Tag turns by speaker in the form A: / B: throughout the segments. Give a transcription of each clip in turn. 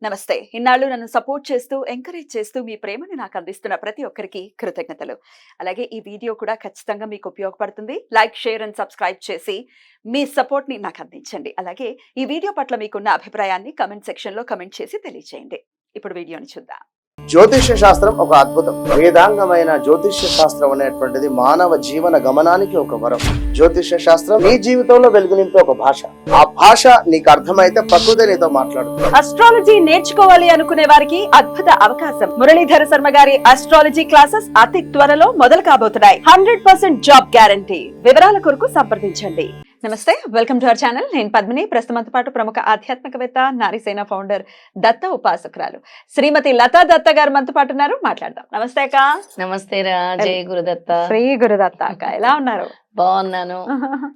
A: నమస్తే. ఇన్నాళ్ళు నన్ను సపోర్ట్ చేస్తూ, ఎంకరేజ్ చేస్తూ మీ ప్రేమని నాకు అందిస్తున్న ప్రతి ఒక్కరికి కృతజ్ఞతలు. అలాగే ఈ వీడియో కూడా ఖచ్చితంగా మీకు ఉపయోగపడుతుంది. లైక్, షేర్ అండ్ సబ్స్క్రైబ్ చేసి మీ సపోర్ట్‌ని నాకు అందించండి. అలాగే ఈ వీడియో పట్ల మీకున్న అభిప్రాయాన్ని కామెంట్ సెక్షన్‌లో కామెంట్ చేసి తెలియజేయండి. ఇప్పుడు వీడియోని చూద్దాం.
B: జ్యోతిష్య శాస్త్రం ఒక అద్భుతం. వేదాంగమైన జ్యోతిష్య శాస్త్రం అనేటువంటిది మానవ జీవన గమనానికి ఒక వరం. జ్యోతిష్య శాస్త్రం నీ జీవితంలో వెలుగునింపే ఒక భాష. ఆ భాష నీకు అర్థమైతే ప్రకృతి నీతో మాట్లాడుతుంది.
A: అస్ట్రాలజీ నేర్చుకోవాలి అనుకునే వారికి అద్భుత అవకాశం. మురళీధర శర్మ గారి అస్ట్రాలజీ క్లాసెస్ అతి త్వరలో మొదలు కాబోతున్నాయి. 100% జాబ్ గ్యారంటీ. వివరాల కొరకు సంప్రదించండి. నమస్తే, వెల్కమ్ టు అవర్ ఛానల్. నేను పద్మిని. ప్రస్తుతంతో పాటు ప్రముఖ ఆధ్యాత్మికవేత్త, నారీసేన ఫౌండర్, దత్త ఉపాసకురాలు శ్రీమతి లతా దత్త గారు మనతో పాటు ఉన్నారు. మాట్లాడదాం. నమస్తే అక్క.
C: నమస్తే రా. జై గురుదత్త.
A: శ్రీ గురుదత్త అక్క, ఎలా ఉన్నారు?
C: బాగున్నాను.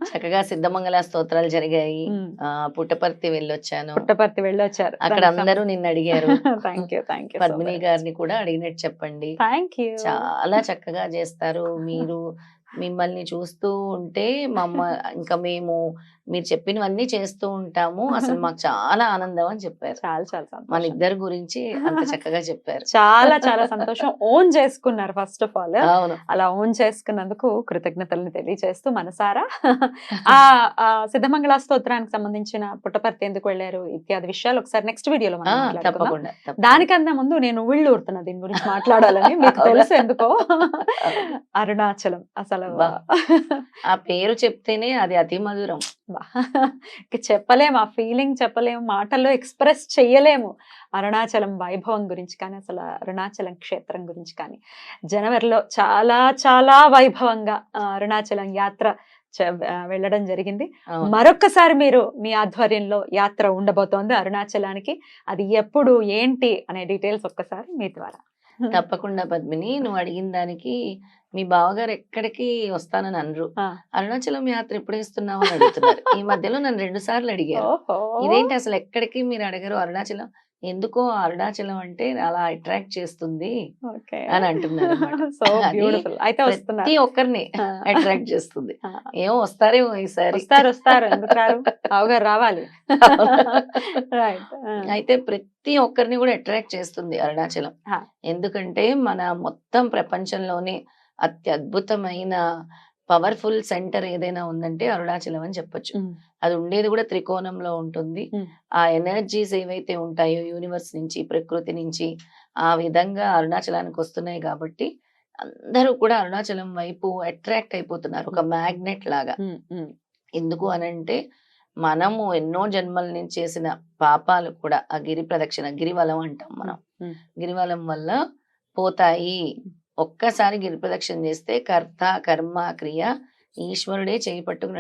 C: చక్కగా సిద్ధమంగళ స్తోత్రాలు జరిగాయి. పుట్టపర్తి వెళ్ళొచ్చాను.
A: పుట్టపర్తి వెళ్ళొచ్చారు.
C: అక్కడ అందరూ నిన్ను అడిగారు.
A: Thank you.
C: పద్మిని గారిని కూడా అడిగినట్టు చెప్పండి.
A: Thank you.
C: చాలా చక్కగా చేస్తారు మీరు. మిమ్మల్ని చూస్తూ ఉంటే ఇంకా మీరు చెప్పినవన్నీ చేస్తూ ఉంటాము. అసలు మాకు చాలా ఆనందం అని చెప్పారు.
A: చాలా
C: మన ఇద్దరి గురించి అంత చక్కగా చెప్పారు.
A: చాలా సంతోషం. ఓన్ చేసుకున్నారు ఫస్ట్ ఆఫ్ ఆల్.
C: అవును,
A: అలా ఓన్ చేసుకున్నందుకు కృతజ్ఞతలను తెలియజేస్తూ మనసారా ఆ సిద్ధమంగళ స్తోత్రానికి సంబంధించిన పుట్టపర్తి ఎందుకు వెళ్ళారు ఇత్యాది విషయాలు ఒకసారి నెక్స్ట్ వీడియోలో
C: తప్పకుండా.
A: దానికన్నా ముందు నేను ఉళ్ళు ఊరుతున్నా దీని గురించి మాట్లాడాలని. మీకు తెలుసు ఎందుకో. అరుణాచలం అసలు
C: ఆ పేరు చెప్తేనే అది అతి మధురం.
A: చెప్పలేము, ఆ ఫీలింగ్ చెప్పలేము, మాటల్లో ఎక్స్ప్రెస్ చెయ్యలేము. అరుణాచలం వైభవం గురించి కానీ, అసలు అరుణాచలం క్షేత్రం గురించి కానీ, జనవరిలో చాలా వైభవంగా అరుణాచలం యాత్ర వెళ్ళడం జరిగింది. మరొక్కసారి మీరు మీ ఆధ్వర్యంలో యాత్ర ఉండబోతోంది అరుణాచలానికి. అది ఎప్పుడు, ఏంటి అనే డీటెయిల్స్ ఒక్కసారి మీ ద్వారా.
C: తప్పకుండా పద్మిని, నువ్వు అడిగిన దానికి మీ బావగారు ఎక్కడికి వస్తానని అనరు. అరుణాచలం యాత్ర ఎప్పుడు వేస్తున్నావు అని అడుగుతున్నారు. ఈ మధ్యలో నన్ను 2 సార్లు అడిగారు, ఇదేంటి అసలు ఎక్కడికి మీరు అడగరు అరుణాచలం, ఎందుకో అరుణాచలం అంటే అలా అట్రాక్ట్ చేస్తుంది అని అంటున్నారు. ప్రతి ఒక్కరిని అట్రాక్ట్ చేస్తుంది. ఏమో వస్తారేమో ఈసారి.
A: వస్తారు అవగారు రావాలి.
C: అయితే ప్రతి ఒక్కరిని కూడా అట్రాక్ట్ చేస్తుంది అరుణాచలం. ఎందుకంటే మన మొత్తం ప్రపంచంలోనే అత్యద్భుతమైన పవర్ఫుల్ సెంటర్ ఏదైనా ఉందంటే అరుణాచలం అని చెప్పొచ్చు. అది ఉండేది కూడా త్రికోణంలో ఉంటుంది. ఆ ఎనర్జీస్ ఏవైతే ఉంటాయో యూనివర్స్ నుంచి, ప్రకృతి నుంచి, ఆ విధంగా అరుణాచలానికి వస్తున్నాయి. కాబట్టి అందరూ కూడా అరుణాచలం వైపు అట్రాక్ట్ అయిపోతున్నారు, ఒక మ్యాగ్నెట్ లాగా. ఎందుకు అనంటే మనము ఎన్నో జన్మల నుంచి చేసిన పాపాలు కూడా ఆ గిరి ప్రదక్షిణ, గిరివలం అంటాం మనం, గిరివలం వల్ల పోతాయి. ఒక్కసారి గిరి ప్రదక్షిణ చేస్తే కర్త, కర్మ, క్రియ ఈశ్వరుడే చేయి పట్టుకు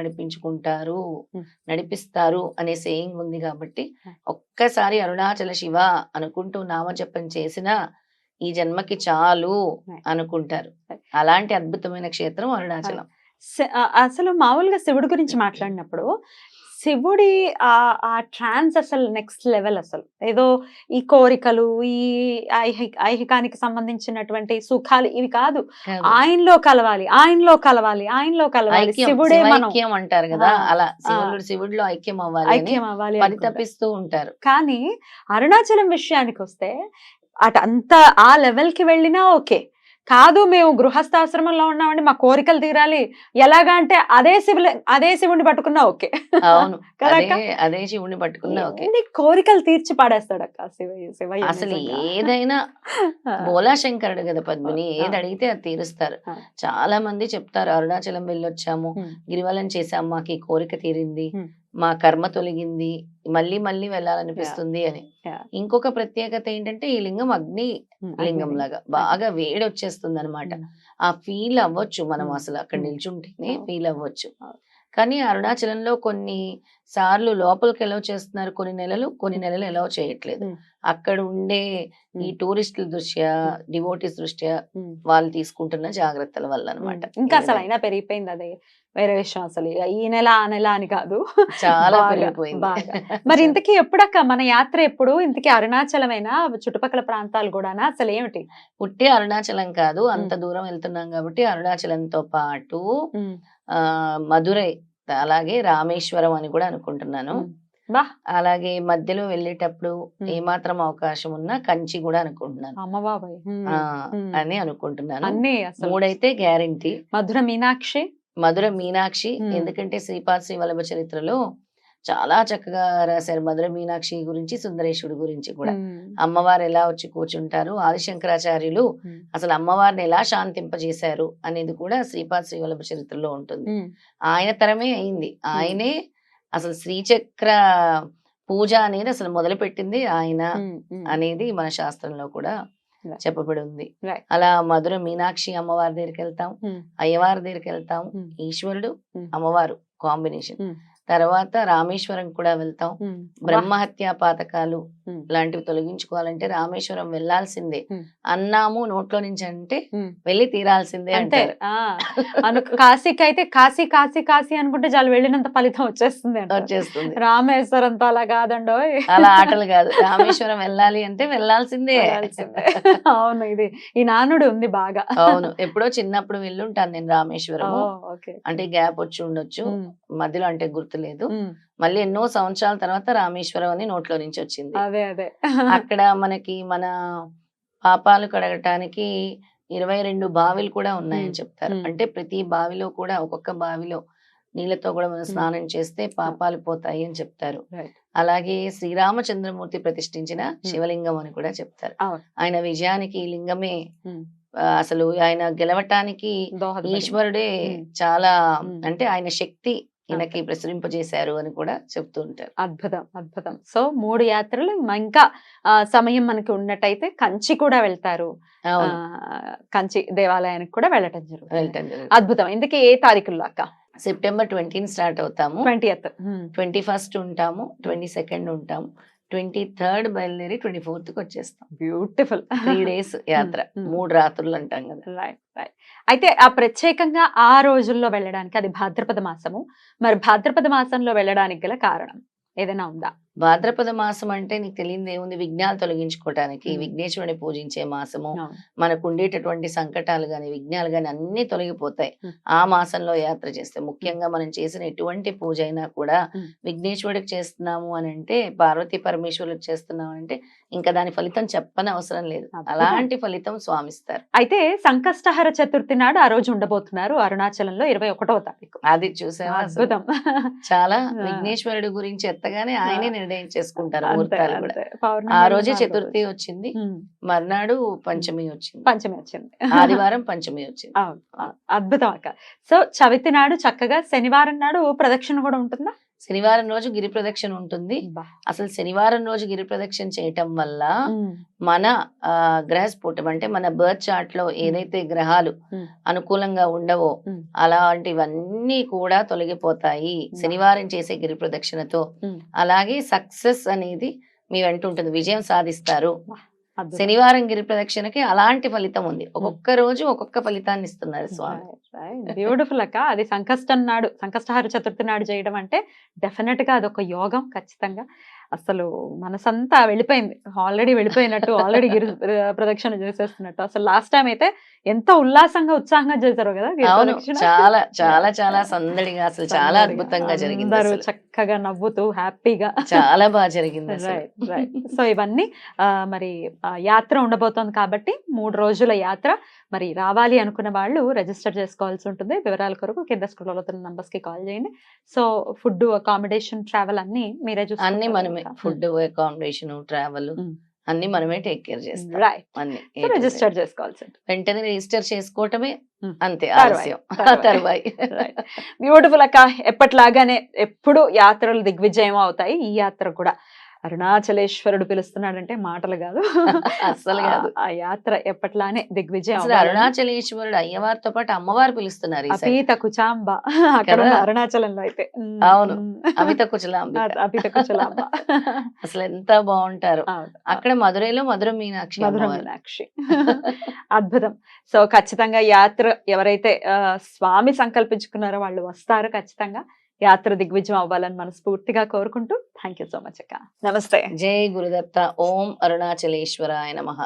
C: నడిపిస్తారు అనే సేయింగ్ ఉంది. కాబట్టి ఒక్కసారి అరుణాచల శివ అనుకుంటూ నామజపం చేసిన ఈ జన్మకి చాలు అనుకుంటారు. అలాంటి అద్భుతమైన క్షేత్రం అరుణాచలం.
A: అసలు మామూలుగా శివుడి గురించి మాట్లాడినప్పుడు శివుడి ఆ ట్రాన్స్ అసలు నెక్స్ట్ లెవెల్. అసలు ఏదో ఈ కోరికలు, ఈ ఐహికానికి సంబంధించినటువంటి సుఖాలు ఇవి కాదు, ఆయనలో కలవాలి. శివుడే
C: ఐక్యం అంటారు కదా, అలా శివుడిలో ఐక్యం అవ్వాలి పరితపిస్తూ ఉంటారు.
A: కానీ అరుణాచలం విషయానికి వస్తే అంత ఆ లెవెల్ కి వెళ్ళినా ఓకే కాదు, మేము గృహస్థాశ్రమంలో ఉన్నామండి, మా కోరికలు తీరాలి ఎలాగా అంటే అదే శివుడిని పట్టుకున్నా ఓకే.
C: అవును, అదే శివుడిని పట్టుకున్నా ఓకే.
A: కోరికలు తీర్చి పాడేస్తాడు అక్క శివయ్య.
C: అసలు ఏదైనా బోలాశంకరుడు కదా పద్మిని, ఏది అడిగితే అది తీరుస్తారు. చాలా మంది చెప్తారు అరుణాచలం వెళ్ళొచ్చాము, గిరివలం చేసాము, మాకు ఈ కోరిక తీరింది, మా కర్మ తొలగింది, మళ్ళీ వెళ్ళాలనిపిస్తుంది అని. ఇంకొక ప్రత్యేకత ఏంటంటే ఈ లింగం అగ్ని లింగం లాగా బాగా వేడి వచ్చేస్తుంది అనమాట. ఆ ఫీల్ అవ్వచ్చు మనం, అసలు అక్కడ నిల్చుంటేనే ఫీల్ అవ్వచ్చు. కానీ అరుణాచలంలో కొన్ని సార్లు లోపలికి ఎలవ్ చేస్తున్నారు, కొన్ని నెలలు ఎలవ్ చేయట్లేదు. అక్కడ ఉండే ఈ టూరిస్టుల దృష్ట్యా, డివోటీస్ దృష్ట్యా వాళ్ళు తీసుకుంటున్న జాగ్రత్తల వల్ల అనమాట.
A: ఇంకా అసలు అయినా పెరిగిపోయింది, అదే వేరే విషయం. అసలు ఈ నెల ఆ నెల అని కాదు,
C: చాలా పెరిగిపోయింది.
A: మరి ఇంతకీ ఎప్పుడక్క మన యాత్ర ఎప్పుడు? ఇంతకీ అరుణాచలమైనా చుట్టుపక్కల ప్రాంతాలు కూడా అసలు ఏమిటి?
C: పుట్టి అరుణాచలం కాదు, అంత దూరం వెళ్తున్నాం కాబట్టి అరుణాచలంతో పాటు మధురై, అలాగే రామేశ్వరం అని కూడా అనుకుంటున్నాను.
A: బా
C: అలాగే మధ్యలో వెళ్ళేటప్పుడు ఏమాత్రం అవకాశం ఉన్నా కంచి కూడా అనుకుంటున్నాను.
A: అమ్మ బాబాయ్
C: ఆ అని అనుకుంటున్నాను.
A: అన్ని అసలు
C: 3 అయితే గ్యారంటీ.
A: మధుర మీనాక్షి
C: మధుర మీనాక్షి,
A: Hmm.
C: ఎందుకంటే శ్రీపాద శ్రీ వల్లభ చరిత్రలో చాలా చక్కగా రాశారు మధుర మీనాక్షి గురించి, సుందరేశ్వరుడు గురించి కూడా. అమ్మవారు ఎలా వచ్చి కూర్చుంటారు, ఆదిశంకరాచార్యులు అసలు అమ్మవారిని ఎలా శాంతింపజేశారు అనేది కూడా శ్రీపాద శ్రీ వల్లభ చరిత్రలో ఉంటుంది. ఆయన తరమే అయింది, ఆయనే అసలు శ్రీచక్ర పూజ అనేది అసలు మొదలు పెట్టింది ఆయన అనేది మన శాస్త్రంలో కూడా
A: Right.
C: చెప్పబడి ఉంది.
A: Right.
C: అలా మధుర మీనాక్షి అమ్మవారి దగ్గరికి వెళ్తాం, అయ్యవారి దగ్గరికి వెళ్తాం, ఈశ్వరుడు అమ్మవారు కాంబినేషన్. తర్వాత రామేశ్వరం కూడా వెళ్తాం. బ్రహ్మహత్య పాతకాలు లాంటివి తొలగించుకోవాలంటే రామేశ్వరం వెళ్ళాల్సిందే. అన్నాము నోట్లో నుంచి అంటే వెళ్ళి తీరాల్సిందే
A: అంతే.
C: అంటారు.
A: కాశీకి అయితే కాశీ కాశీ కాశీ అనుకుంటే చాలు వెళ్ళినంత ఫలితం వచ్చేస్తుంది అంటారు.
C: వచ్చేస్తుంది.
A: రామేశ్వరంతో అలా కాదండో,
C: అలా ఆటలు కాదు, రామేశ్వరం వెళ్ళాలి అంటే వెళ్ళాల్సిందే.
A: వెళ్ళాల్సిందే. అవును, ఇది ఈ నానుడు ఉంది బాగా.
C: అవును, ఎప్పుడో చిన్నప్పుడు వెళ్ళుంటాను నేను రామేశ్వరం.
A: ఓకే.
C: అంటే గ్యాప్ వచ్చి ఉండొచ్చు మధ్యలో, అంటే గుర్తులేదు. మళ్ళీ ఎన్నో సంవత్సరాల తర్వాత రామేశ్వరం అని నోట్లో నుంచి వచ్చింది.
A: అదే అదే
C: అక్కడ మనకి మన పాపాలు కడగటానికి 22 బావిలు కూడా ఉన్నాయని చెప్తారు. అంటే ప్రతి బావిలో కూడా ఒక్కొక్క బావిలో నీళ్ళతో కూడా మనం స్నానం చేస్తే పాపాలు పోతాయి అని చెప్తారు. అలాగే శ్రీరామచంద్రమూర్తి ప్రతిష్ఠించిన శివలింగం అని కూడా చెప్తారు. ఆయన విజయానికి ఈ లింగమే అసలు, ఆయన గెలవటానికి ఈశ్వరుడే చాలా, అంటే ఆయన శక్తి ఈయనకి ప్రసరింపజేశారు అని కూడా చెప్తూ ఉంటారు.
A: అద్భుతం అద్భుతం. సో 3 యాత్రలు ఇంకా సమయం మనకి ఉన్నట్టయితే కంచి కూడా వెళ్తారు. కంచి దేవాలయానికి కూడా వెళ్ళటం జరుగుతుంది. అద్భుతం. ఇందుకే ఏ తారీఖుల్లో అక్క?
C: సెప్టెంబర్ 20 స్టార్ట్ అవుతాము,
A: 20th
C: 21 ఉంటాము, 22 ఉంటాము, 23rd బయలుదేరి 24th వచ్చేస్తాం.
A: బ్యూటిఫుల్.
C: 3 days యాత్ర, 3 రాత్రులు అంటాం కదా.
A: Right right. అయితే ఆ ప్రత్యేకంగా ఆ రోజుల్లో వెళ్ళడానికి, అది భాద్రపద మాసము, మరి భాద్రపద మాసంలో వెళ్ళడానికి గల కారణం ఏదైనా ఉందా?
C: భాద్రపద మాసం అంటే నీకు తెలియదు ఏముంది, విఘ్నాలు తొలగించుకోవటానికి, విఘ్నేశ్వరుని పూజించే మాసము. మనకు ఉండేటటువంటి సంకటాలు గాని విఘ్నాలు గాని అన్ని తొలగిపోతాయి ఆ మాసంలో యాత్ర చేస్తే. ముఖ్యంగా మనం చేసిన ఎటువంటి పూజ అయినా కూడా విఘ్నేశ్వరుడికి చేస్తున్నాము అని అంటే, పార్వతీ పరమేశ్వరులకు చేస్తున్నాము అంటే ఇంకా దాని ఫలితం చెప్పని అవసరం లేదు, అలాంటి ఫలితం స్వామిస్తారు.
A: అయితే సంకష్టహర చతుర్థి నాడు ఆ రోజు ఉండబోతున్నారు అరుణాచలంలో 21వ తారీఖు.
C: అది చూసావా,
A: అద్భుతం.
C: చాలా విఘ్నేశ్వరుడి గురించి ఎత్తగానే ఆయనే నిర్ణయం చేసుకుంటారు ముహూర్తాలు కూడా. ఆ రోజే చతుర్థి వచ్చింది, మర్నాడు పంచమి వచ్చింది, ఆదివారం పంచమి వచ్చింది.
A: అద్భుతం అక్క. సో చవితి నాడు చక్కగా, శనివారం నాడు ప్రదక్షిణ కూడా ఉంటుందా?
C: శనివారం రోజు గిరి ప్రదక్షిణ ఉంటుంది. అసలు శనివారం రోజు గిరి ప్రదక్షిణ చేయటం వల్ల మన గ్రహస్ఫుటం, అంటే మన బర్త్ చార్ట్ లో ఏదైతే గ్రహాలు అనుకూలంగా ఉండవో అలాంటివన్నీ కూడా తొలగిపోతాయి శనివారం చేసే గిరి ప్రదక్షిణతో. అలాగే సక్సెస్ అనేది మీ వెంట ఉంటుంది, విజయం సాధిస్తారు. శనివారం గిరి ప్రదక్షిణకి అలాంటి ఫలితం ఉంది. ఒక్కొక్క రోజు ఒక్కొక్క ఫలితాన్ని ఇస్తున్నారు స్వామి.
A: బ్యూటిఫుల్ అక్క. అది సంకష్టం నాడు, సంకష్టహార చతుర్థి నాడు చేయడం అంటే డెఫినెట్ గా అదొక యోగం ఖచ్చితంగా. అసలు మనసంతా వెళ్ళిపోయింది, ఆల్రెడీ వెళ్ళిపోయినట్టు, ఆల్రెడీ గిరి ప్రదక్షిణ చేసేస్తున్నట్టు. అసలు లాస్ట్ టైం అయితే ఎంత ఉల్లాసంగా ఉత్సాహంగా చేశారు కదా.
C: అవును, చాలా చాలా చాలా సందడిగా, అసలు చాలా అద్భుతంగా జరిగింది.
A: అందరూ చక్కగా నవ్వుతూ హ్యాపీగా,
C: చాలా బాగా జరిగింది.
A: సో ఇవన్నీ మరి యాత్ర ఉండబోతోంది కాబట్టి 3 రోజుల యాత్ర. మరి రావాలి అనుకున్న వాళ్ళు రిజిస్టర్ చేసుకోవాల్సి ఉంటుంది. వివరాల కొరకు కింద స్క్రోల్ అవుతున్న నంబర్స్ కి కాల్ చేయండి. సో ఫుడ్, అకామిడేషన్, ట్రావెల్ అన్ని మీరే చూస్తారు?
C: అన్ని మనమే, ఫుడ్, అకామిడేషన్, ట్రావెల్ అన్ని మనమే టేక్ కేర్ చేస్తాం. అన్ని
A: రిజిస్టర్ చేసుకోవాల్సి ఉంటుంది.
C: వెంటనే రిజిస్టర్ చేసుకోవటమే, అంతే ఆలస్యం.
A: బ్యూటిఫుల్ అక్క. ఎప్పటిలాగానే ఎప్పుడు యాత్రలు దిగ్విజయం అవుతాయి. ఈ యాత్ర కూడా అరుణాచలేశ్వరుడు పిలుస్తున్నాడంటే మాటలు కాదు,
C: అస్సలు కాదు.
A: ఆ యాత్ర ఎప్పట్లానే దిగ్విజయం.
C: అరుణాచలేశ్వరుడు అయ్యవారితో పాటు అమ్మవారు పిలుస్తున్నారు.
A: అపీత కుచాంబ అక్కడ అరుణాచలంలో అయితే.
C: అవును, అమిత కుచలాంబ,
A: అపీత కుచలాంబ.
C: అసలు ఎంత బాగుంటారు అక్కడ. మధురైలో మధుర మీనాక్షి,
A: మీనాక్షి. అద్భుతం. సో ఖచ్చితంగా యాత్ర ఎవరైతే స్వామి సంకల్పించుకున్నారో వాళ్ళు వస్తారు ఖచ్చితంగా. యాత్ర దిగ్విజయం అవ్వాలని మనస్ఫూర్తిగా కోరుకుంటూ థ్యాంక్ యూ సో మచ్ అక్క. నమస్తే.
C: జై గురుదత్త. ఓం అరుణాచలేశ్వరాయ నమః.